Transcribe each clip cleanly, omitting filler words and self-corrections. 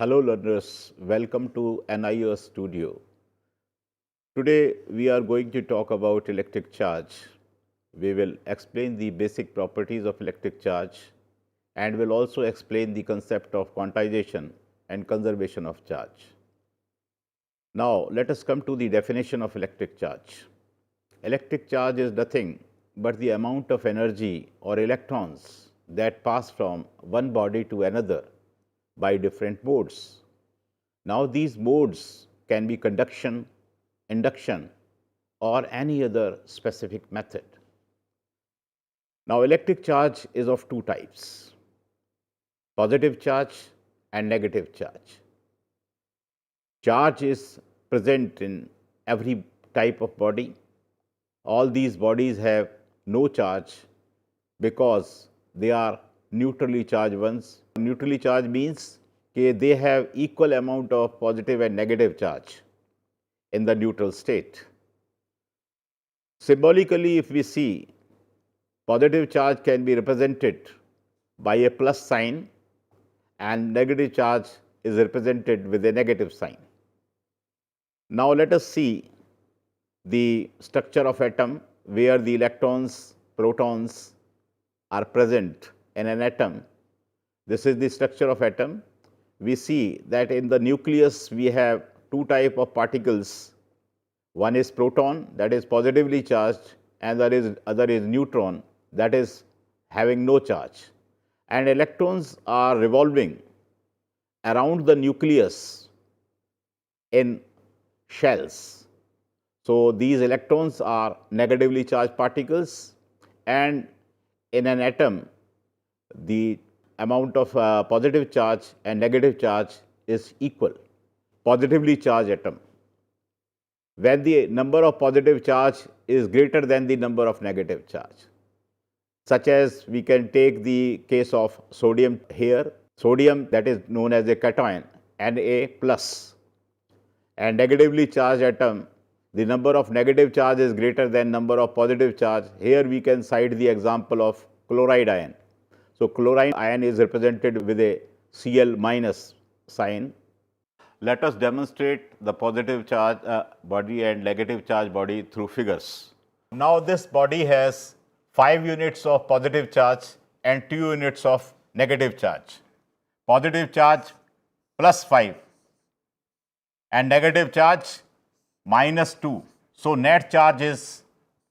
Hello learners, welcome to NIOS Studio. Today we are going to talk about electric charge. We will explain the basic properties of electric charge and will also explain the concept of quantization and conservation of charge. Now let us come to the definition of electric charge. Electric charge is nothing but the amount of energy or electrons that pass from one body to another by different modes. Now, these modes can be conduction, induction, or any other specific method. Now, electric charge is of two types: positive charge and negative charge. Charge is present in every type of body. All these bodies have no charge because they are neutrally charged ones. Neutrally charged means they have equal amount of positive and negative charge in the neutral state. Symbolically, if we see, positive charge can be represented by a plus sign and negative charge is represented with a negative sign. Now, let us see the structure of atom where the electrons, protons are present in an atom. This is the structure of atom. We see that in the nucleus we have two types of particles. One is proton, that is positively charged, and the other is neutron, that is having no charge. And electrons are revolving around the nucleus in shells. So, these electrons are negatively charged particles, and in an atom the amount of positive charge and negative charge is equal. Positively charged atom, when the number of positive charge is greater than the number of negative charge, such as we can take the case of sodium here. Sodium, that is known as a cation, Na plus, and negatively charged atom, the number of negative charge is greater than number of positive charge. Here we can cite the example of chloride ion. So, chloride ion is represented with a Cl minus sign. Let us demonstrate the positive charge body and negative charge body through figures. Now, this body has 5 units of positive charge and 2 units of negative charge. Positive charge plus 5 and negative charge minus 2. So, net charge is,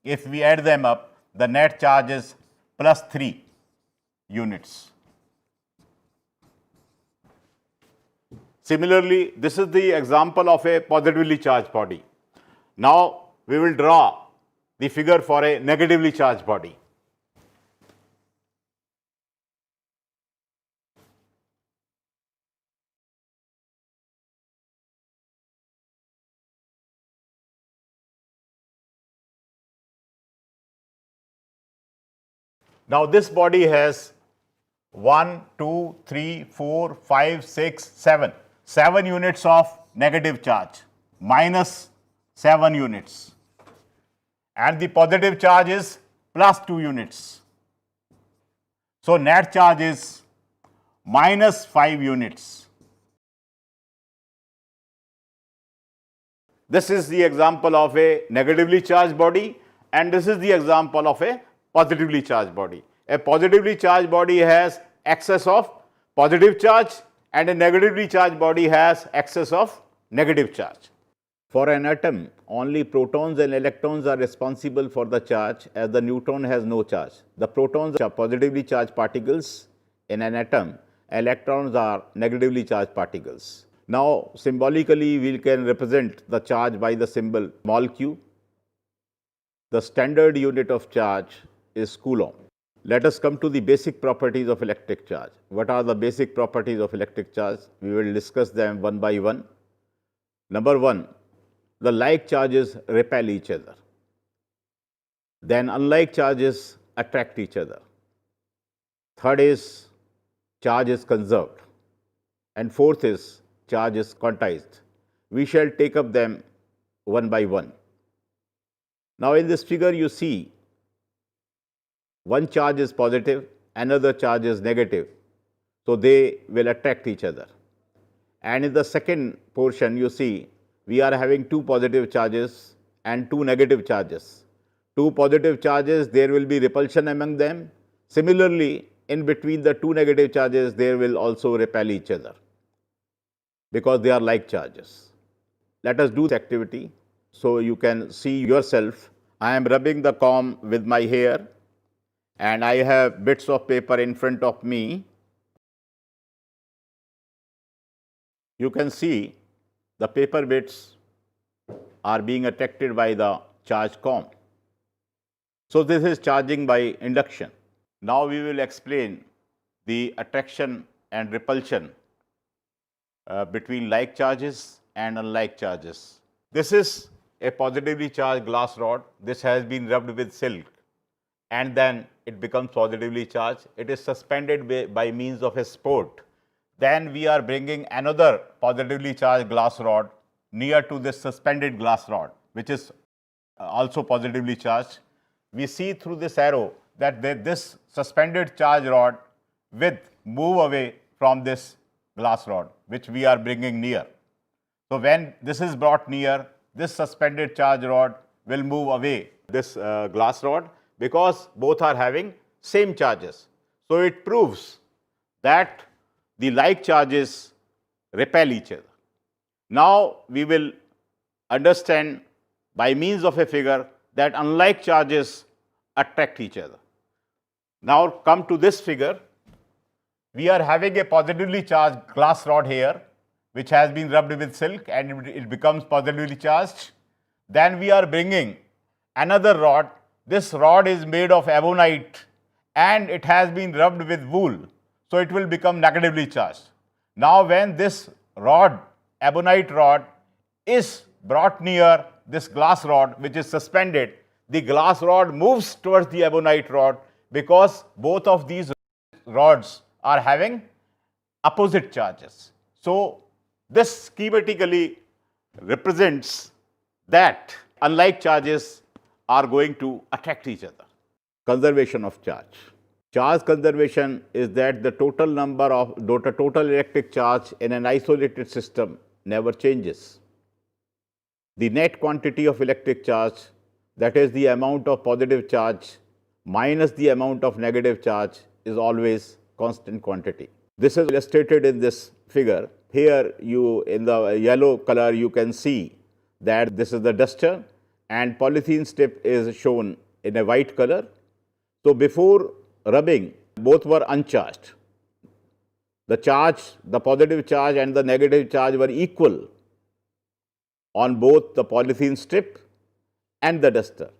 if we add them up, the net charge is plus 3 units. Similarly, this is the example of a positively charged body. Now, we will draw the figure for a negatively charged body. Now, this body has 1, 2, 3, 4, 5, 6, 7. 7 units of negative charge, minus 7 units, and the positive charge is plus 2 units. So, net charge is minus 5 units. This is the example of a negatively charged body, and this is the example of a positively charged body. A positively charged body has excess of positive charge, and a negatively charged body has excess of negative charge. For an atom, only protons and electrons are responsible for the charge, as the neutron has no charge. The protons are positively charged particles in an atom, electrons are negatively charged particles. Now, symbolically, we can represent the charge by the symbol small q. The standard unit of charge is coulomb. Let us come to the basic properties of electric charge. What are the basic properties of electric charge? We will discuss them one by one. Number 1, the like charges repel each other. Then unlike charges attract each other. Third is charge is conserved. And fourth is charge is quantized. We shall take up them one by one. Now, in this figure you see one charge is positive, another charge is negative. So, they will attract each other. And in the second portion, you see we are having two positive charges and two negative charges. Two positive charges, there will be repulsion among them. Similarly, in between the two negative charges, they will also repel each other because they are like charges. Let us do this activity so you can see yourself. I am rubbing the comb with my hair and I have bits of paper in front of me. You can see the paper bits are being attracted by the charge comb. So, this is charging by induction. Now, we will explain the attraction and repulsion between like charges and unlike charges. This is a positively charged glass rod. This has been rubbed with silk and then it becomes positively charged. It is suspended by means of a sport. Then we are bringing another positively charged glass rod near to this suspended glass rod, which is also positively charged. We see through this arrow that this suspended charge rod will move away from this glass rod, which we are bringing near. So, when this is brought near, this suspended charge rod will move away this glass rod because both are having same charges. So, it proves that the like charges repel each other. Now, we will understand by means of a figure that unlike charges attract each other. Now, come to this figure. We are having a positively charged glass rod here, which has been rubbed with silk and it becomes positively charged. Then we are bringing another rod. This rod is made of ebonite and it has been rubbed with wool. So, it will become negatively charged. Now, when this rod, ebonite rod, is brought near this glass rod which is suspended, the glass rod moves towards the ebonite rod because both of these rods are having opposite charges. So, this schematically represents that unlike charges are going to attract each other. Conservation of charge. Charge conservation is that the total electric charge in an isolated system never changes. The net quantity of electric charge, that is the amount of positive charge minus the amount of negative charge, is always constant quantity. This is illustrated in this figure. Here you, in the yellow color, you can see that this is the duster and polythene strip is shown in a white color. So, before rubbing, both were uncharged. The charge, the positive charge and the negative charge were equal on both the polythene strip and the duster.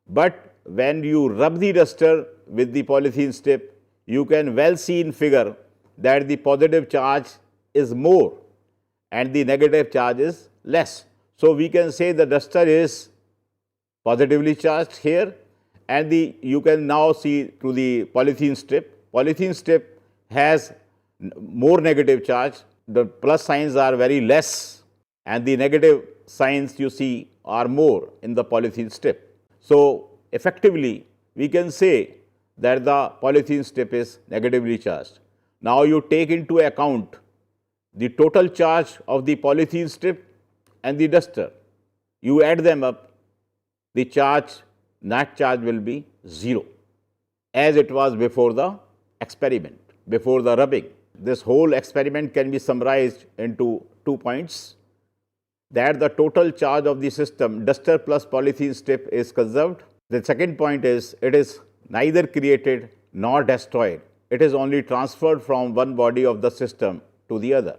But when you rub the duster with the polythene strip, you can well see in figure that the positive charge is more and the negative charge is less. So, we can say the duster is positively charged here and you can now see through the polythene strip. Polythene strip has more negative charge, the plus signs are very less and the negative signs you see are more in the polythene strip. So, effectively we can say that the polythene strip is negatively charged. Now, you take into account the total charge of the polythene strip and the duster. You add them up, the charge, net charge will be 0 as it was before the experiment, before the rubbing. This whole experiment can be summarized into 2 points, that the total charge of the system duster plus polythene strip is conserved. The second point is it is neither created nor destroyed. It is only transferred from one body of the system to the other.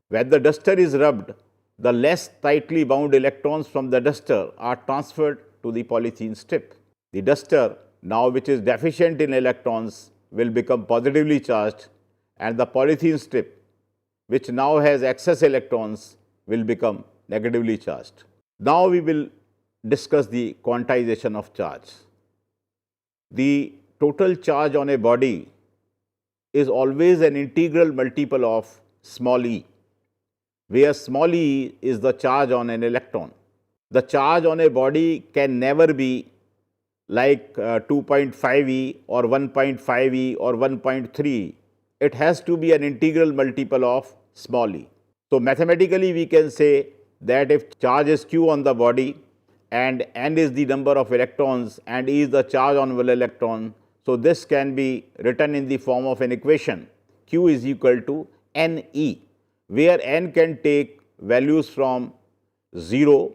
When the duster is rubbed, the less tightly bound electrons from the duster are transferred to the polythene strip. The duster, now which is deficient in electrons, will become positively charged and the polythene strip, which now has excess electrons, will become negatively charged. Now, we will discuss the quantization of charge. The total charge on a body is always an integral multiple of small e, where small e is the charge on an electron. The charge on a body can never be like 2.5 e or 1.5 e or 1.3 e. It has to be an integral multiple of small e. So, mathematically we can say that if charge is q on the body and n is the number of electrons and E is the charge on one electron. So, this can be written in the form of an equation q is equal to n E, where n can take values from 0,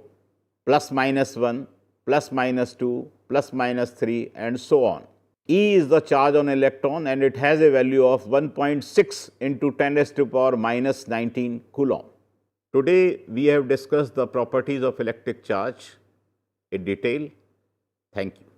plus minus 1, plus minus 2, plus minus 3 and so on. E is the charge on electron and it has a value of 1.6 into 10 raised to power minus 19 coulomb. Today, we have discussed the properties of electric charge in detail. Thank you.